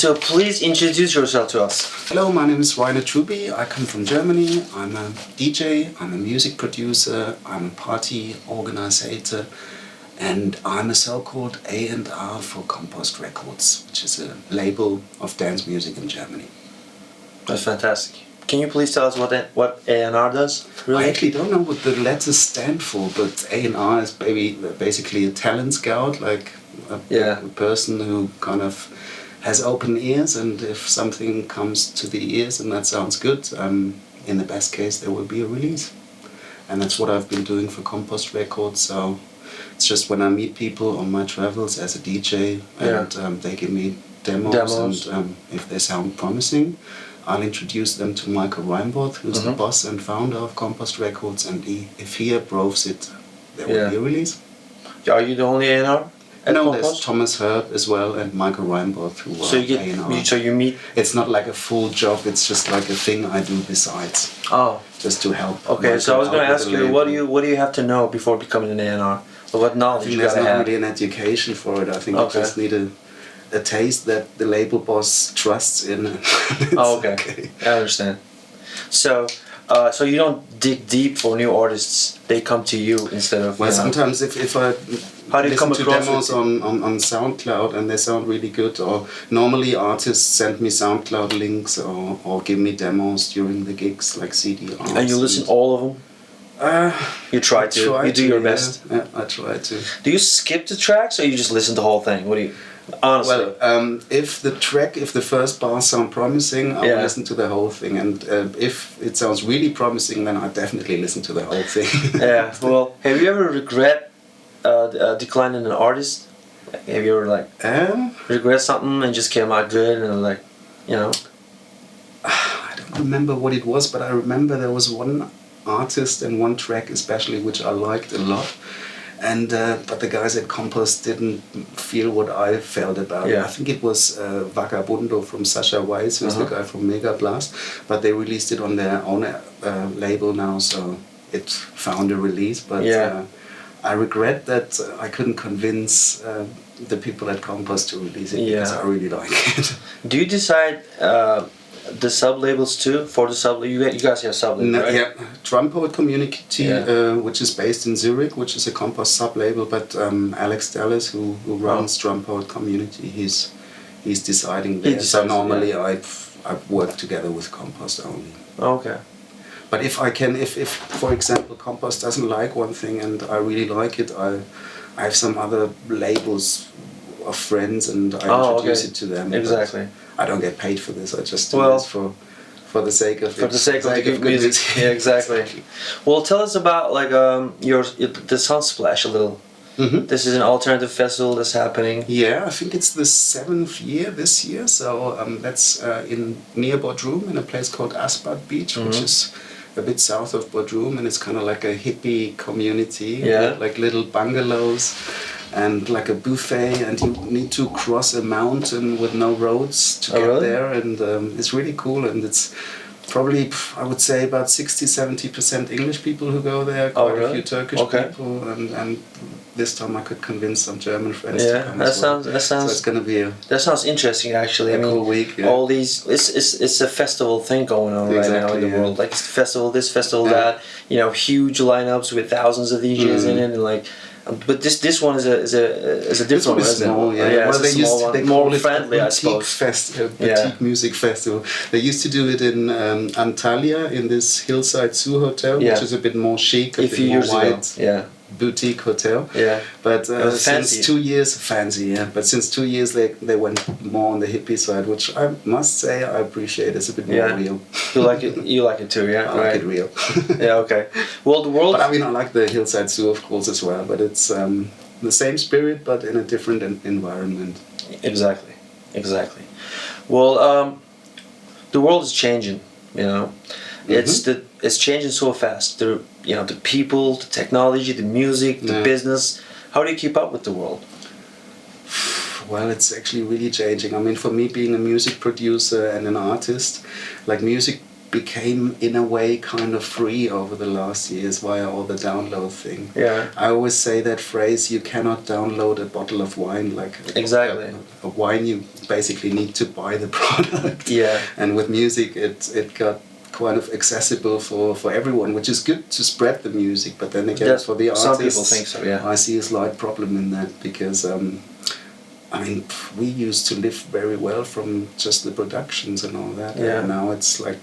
So please introduce yourself to us. Hello, my name is Rainer Trüby. I come from Germany. I'm a DJ, I'm a music producer, I'm a party organizer, and I'm a so-called A&R for Compost Records, which is a label of dance music in Germany. That's fantastic. Can you please tell us what A&R does? Really? I actually don't know what the letters stand for, but A&R is basically a talent scout, like a person who kind of has open ears, and if something comes to the ears and that sounds good, in the best case there will be a release. And that's what I've been doing for Compost Records. So it's just when I meet people on my travels as a DJ and they give me demos. And if they sound promising, I'll introduce them to Michael Reinboth, who's the boss and founder of Compost Records, and if he approves it, there will be a release. Are you the only A&R? No, there's Thomas Herb as well and Michael Reinboth who are A&R. So you meet... It's not like a full job, it's just like a thing I do besides. Oh. Just to help. Okay, so I was going to ask you, what do you have to know before becoming an A&R? Or what knowledge you gotta have? There's not really an education for it. I think you just need a taste that the label boss trusts in. Okay. I understand. So you don't dig deep for new artists; they come to you instead of. Well, sometimes if I listen to demos on SoundCloud and they sound really good, or normally artists send me SoundCloud links or give me demos during the gigs, like CDRs. And you listen all of them? You try to. You do your best. Yeah, I try to. Do you skip the tracks or you just listen to the whole thing? What do you? Honestly. Well, if the first bars sound promising, I will listen to the whole thing, and if it sounds really promising, then I definitely listen to the whole thing. Yeah. Well, have you ever regret declining an artist? Have you ever regret something and just came out good and I don't remember what it was, but I remember there was one artist and one track especially which I liked a lot. And but the guys at Compost didn't feel what I felt about it. I think it was Vagabundo from Sasha Weiss, who's the guy from Mega Blast. But they released it on their own label now, so it found a release. But I regret that I couldn't convince the people at Compost to release it because I really like it. Do you decide the sub-labels too? For the you guys have sub-labels, right? Yeah, Drum Poet Community, which is based in Zurich, which is a Compost sub-label, but Alex Dallas, who runs Drum Poet Community, he's deciding there. So normally I work together with Compost only. Okay. But if for example Compost doesn't like one thing and I really like it, I have some other labels of friends and I introduce it to them. Exactly. I don't get paid for this. I just do this for the sake of it. For the sake of good music. Yeah, exactly. Well, tell us about the Sunsplash a little. This is an alternative festival that's happening. Yeah, I think it's the 7th year this year. So that's near Bodrum in a place called Aspat Beach, which is a bit south of Bodrum, and it's kind of like a hippie community, like little bungalows. And like a buffet, and you need to cross a mountain with no roads to get there, and it's really cool, and it's probably, I would say, about 60-70% English people who go there, quite a few Turkish people, and this time I could convince some German friends to come as well. That sounds. So it's gonna be that sounds interesting, actually. A cool week. Yeah. All these, it's a festival thing going on right now in the world. Like it's festival, this festival, that. Huge lineups with thousands of DJs in it, and but this one is a different one. Small, well, they more friendly, I suppose. Boutique music festival. They used to do it in Antalya in this Hillside Zoo Hotel, which is a bit more chic, a bit more white. Boutique hotel. But since 2 years, fancy. But since 2 years, they went more on the hippie side, which I must say I appreciate. It's a bit more real. You like it? You like it too, yeah? I like it real. Okay. Well, the world. But I mean, I like the Hillside Zoo, of course, as well. But it's the same spirit, but in a different environment. Exactly. Well, the world is changing. It's changing so fast. The people, the technology, the music, the business. How do you keep up with the world? Well, it's actually really changing. I mean, for me, being a music producer and an artist, like music became in a way kind of free over the last years via all the download thing. Yeah. I always say that phrase, you cannot download a bottle of wine. Like exactly. A wine, you basically need to buy the product. Yeah. And with music, it got kind of accessible for everyone, which is good to spread the music. But then again, for the artists, some people think so. Yeah. I see a slight problem in that because I mean, we used to live very well from just the productions and all that. Yeah. And now it's like,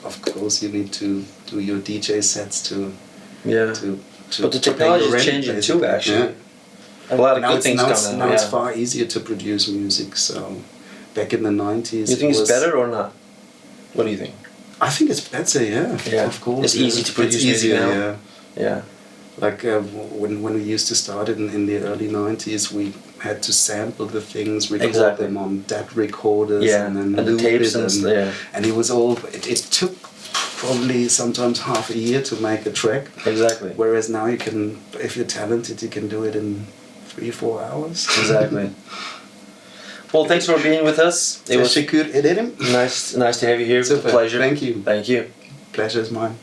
of course, you need to do your DJ sets to. But the technology is changing too, actually. Yeah. A lot of good things coming. Now it's far easier to produce music. So back in the 90s, you think it's better or not? What do you think? I think it's better. Yeah. Of course. It's easy to produce music now. Yeah. Like when we used to start in the early 90s, we had to sample the things, record them on DAT recorders, and then the tapes and it was all. It took probably sometimes half a year to make a track. Exactly. Whereas now you can, if you're talented, you can do it in 3-4 hours. Exactly. Well, thanks for being with us. It was nice to have you here. Super. Pleasure. Thank you. Thank you. Pleasure is mine.